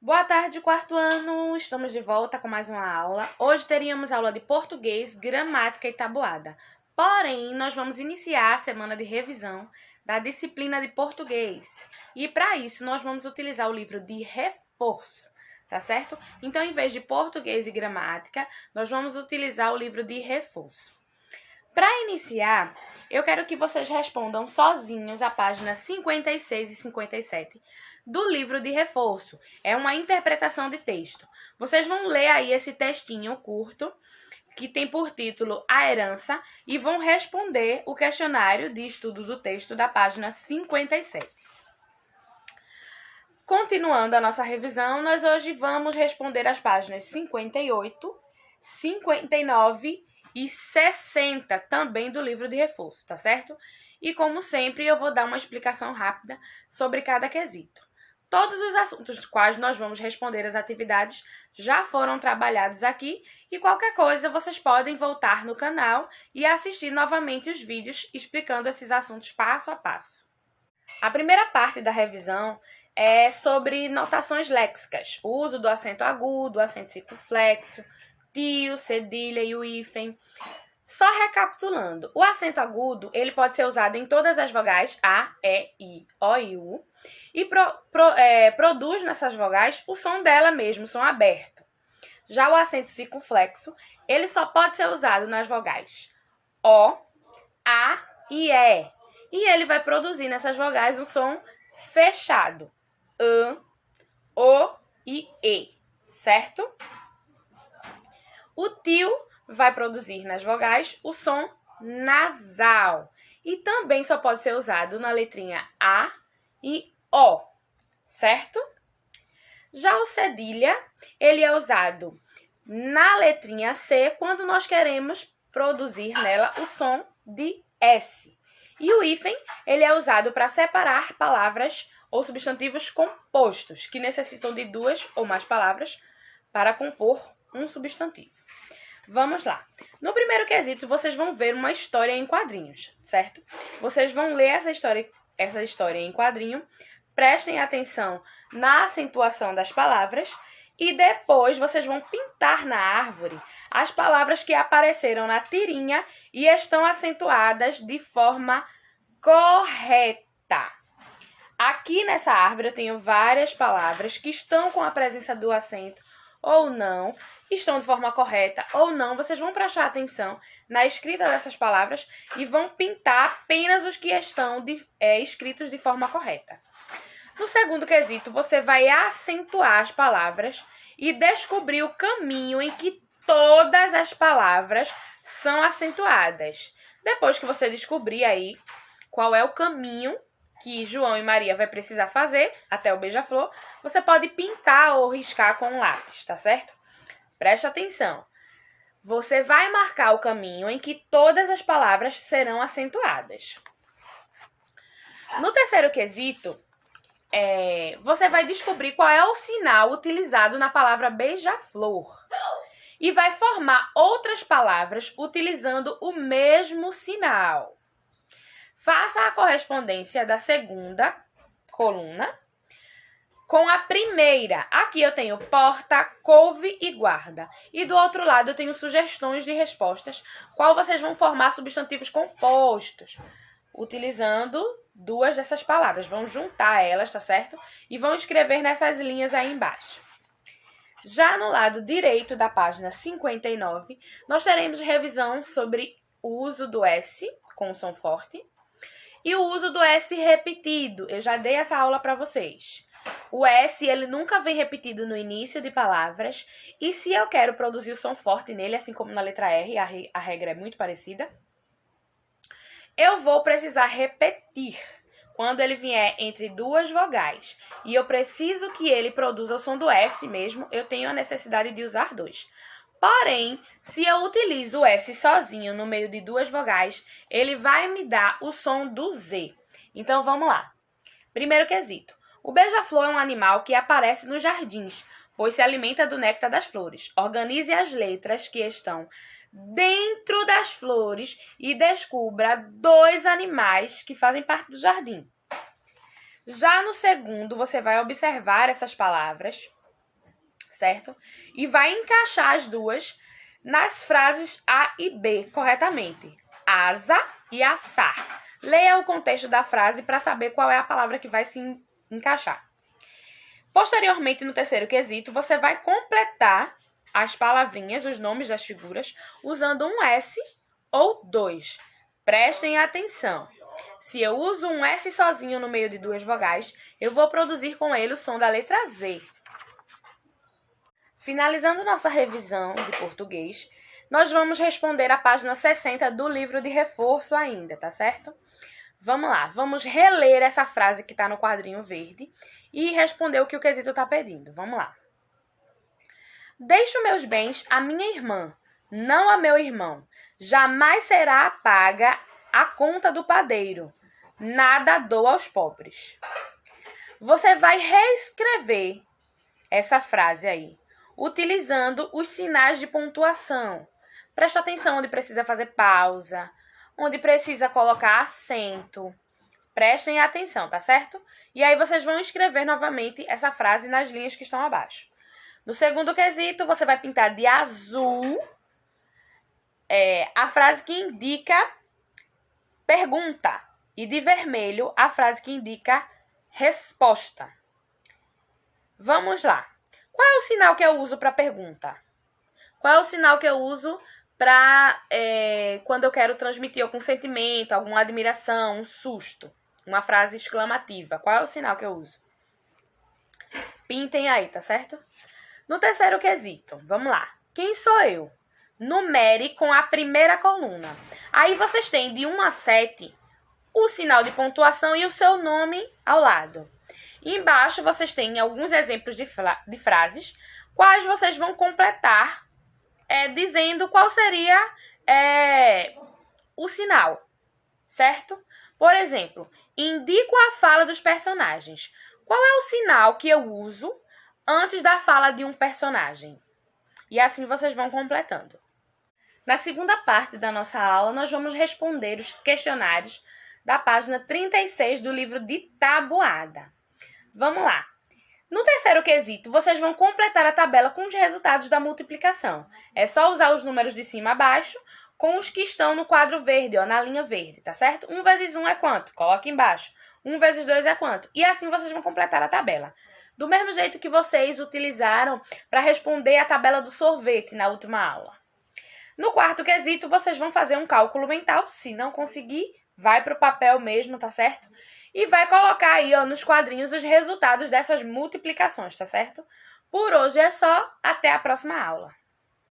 Boa tarde, quarto ano! Estamos de volta com mais uma aula. Hoje teríamos aula de português, gramática e tabuada. Porém, nós vamos iniciar a semana de revisão da disciplina de português. E para isso, nós vamos utilizar o livro de reforço, tá certo? Então, em vez de português e gramática, nós vamos utilizar o livro de reforço. Para iniciar, eu quero que vocês respondam sozinhos a páginas 56 e 57 do livro de reforço. É uma interpretação de texto. Vocês vão ler aí esse textinho curto, que tem por título A Herança, e vão responder o questionário de estudo do texto da página 57. Continuando a nossa revisão, nós hoje vamos responder as páginas 58, 59 e 60 também do livro de reforço, tá certo? E como sempre, eu vou dar uma explicação rápida sobre cada quesito. Todos os assuntos dos quais nós vamos responder as atividades já foram trabalhados aqui e qualquer coisa vocês podem voltar no canal e assistir novamente os vídeos explicando esses assuntos passo a passo. A primeira parte da revisão é sobre notações léxicas, o uso do acento agudo, acento circunflexo, tio, cedilha e o hífen. Só recapitulando, o acento agudo ele pode ser usado em todas as vogais A, E, I, O e U e produz nessas vogais o som dela mesmo, o som aberto. Já o acento circunflexo, ele só pode ser usado nas vogais O, A e E. E ele vai produzir nessas vogais um som fechado, O e E, certo? O tio vai produzir nas vogais o som nasal e também só pode ser usado na letrinha A e O, certo? Já o cedilha, ele é usado na letrinha C quando nós queremos produzir nela o som de S. E o hífen, ele é usado para separar palavras ou substantivos compostos, que necessitam de duas ou mais palavras para compor um substantivo. Vamos lá. No primeiro quesito, vocês vão ver uma história em quadrinhos, certo? Vocês vão ler essa história em quadrinho, prestem atenção na acentuação das palavras e depois vocês vão pintar na árvore as palavras que apareceram na tirinha e estão acentuadas de forma correta. Aqui nessa árvore eu tenho várias palavras que estão com a presença do acento ou não, estão de forma correta ou não. Vocês vão prestar atenção na escrita dessas palavras e vão pintar apenas os que estão escritos de forma correta. No segundo quesito, você vai acentuar as palavras e descobrir o caminho em que todas as palavras são acentuadas. Depois que você descobrir aí qual é o caminho que João e Maria vai precisar fazer até o beija-flor, você pode pintar ou riscar com um lápis, tá certo? Preste atenção. Você vai marcar o caminho em que todas as palavras serão acentuadas. No terceiro quesito, você vai descobrir qual é o sinal utilizado na palavra beija-flor e vai formar outras palavras utilizando o mesmo sinal. Faça a correspondência da segunda coluna com a primeira. Aqui eu tenho porta, couve e guarda. E do outro lado eu tenho sugestões de respostas, qual vocês vão formar substantivos compostos, utilizando duas dessas palavras. Vão juntar elas, tá certo? E vão escrever nessas linhas aí embaixo. Já no lado direito da página 59, nós teremos revisão sobre o uso do S com som forte e o uso do S repetido. Eu já dei essa aula para vocês. O S, ele nunca vem repetido no início de palavras. E se eu quero produzir o som forte nele, assim como na letra R, a regra é muito parecida, eu vou precisar repetir quando ele vier entre duas vogais. E eu preciso que ele produza o som do S mesmo, eu tenho a necessidade de usar dois. Porém, se eu utilizo o S sozinho no meio de duas vogais, ele vai me dar o som do Z. Então, vamos lá. Primeiro quesito. O beija-flor é um animal que aparece nos jardins, pois se alimenta do néctar das flores. Organize as letras que estão dentro das flores e descubra dois animais que fazem parte do jardim. Já no segundo, você vai observar essas palavras certo? E vai encaixar as duas nas frases A e B corretamente. Asa e assar. Leia o contexto da frase para saber qual é a palavra que vai se encaixar. Posteriormente, no terceiro quesito, você vai completar as palavrinhas, os nomes das figuras, usando um S ou dois. Prestem atenção. Se eu uso um S sozinho no meio de duas vogais, eu vou produzir com ele o som da letra Z. Finalizando nossa revisão de português, nós vamos responder a página 60 do livro de reforço ainda, tá certo? Vamos lá, vamos reler essa frase que está no quadrinho verde e responder o que o quesito está pedindo. Vamos lá. Deixo meus bens à minha irmã, não a meu irmão. Jamais será paga a conta do padeiro. Nada dou aos pobres. Você vai reescrever essa frase aí, utilizando os sinais de pontuação. Presta atenção onde precisa fazer pausa, onde precisa colocar acento. Prestem atenção, tá certo? E aí vocês vão escrever novamente essa frase nas linhas que estão abaixo. No segundo quesito, você vai pintar de azul a frase que indica pergunta e de vermelho a frase que indica resposta. Vamos lá. Qual é o sinal que eu uso para pergunta? Qual é o sinal que eu uso para quando eu quero transmitir algum sentimento, alguma admiração, um susto? Uma frase exclamativa. Qual é o sinal que eu uso? Pintem aí, tá certo? No terceiro quesito, vamos lá. Quem sou eu? Numere com a primeira coluna. Aí vocês têm de 1 a 7 o sinal de pontuação e o seu nome ao lado. E embaixo vocês têm alguns exemplos de frases, quais vocês vão completar dizendo qual seria o sinal, certo? Por exemplo, indico a fala dos personagens. Qual é o sinal que eu uso antes da fala de um personagem? E assim vocês vão completando. Na segunda parte da nossa aula, nós vamos responder os questionários da página 36 do livro de tabuada. Vamos lá. No terceiro quesito, vocês vão completar a tabela com os resultados da multiplicação. É só usar os números de cima a baixo com os que estão no quadro verde, na linha verde, tá certo? 1 vezes 1 é quanto? Coloque embaixo. 1 vezes 2 é quanto? E assim vocês vão completar a tabela. Do mesmo jeito que vocês utilizaram para responder a tabela do sorvete na última aula. No quarto quesito, vocês vão fazer um cálculo mental. Se não conseguir, vai para o papel mesmo, tá certo? E vai colocar aí, nos quadrinhos os resultados dessas multiplicações, tá certo? Por hoje é só. Até a próxima aula.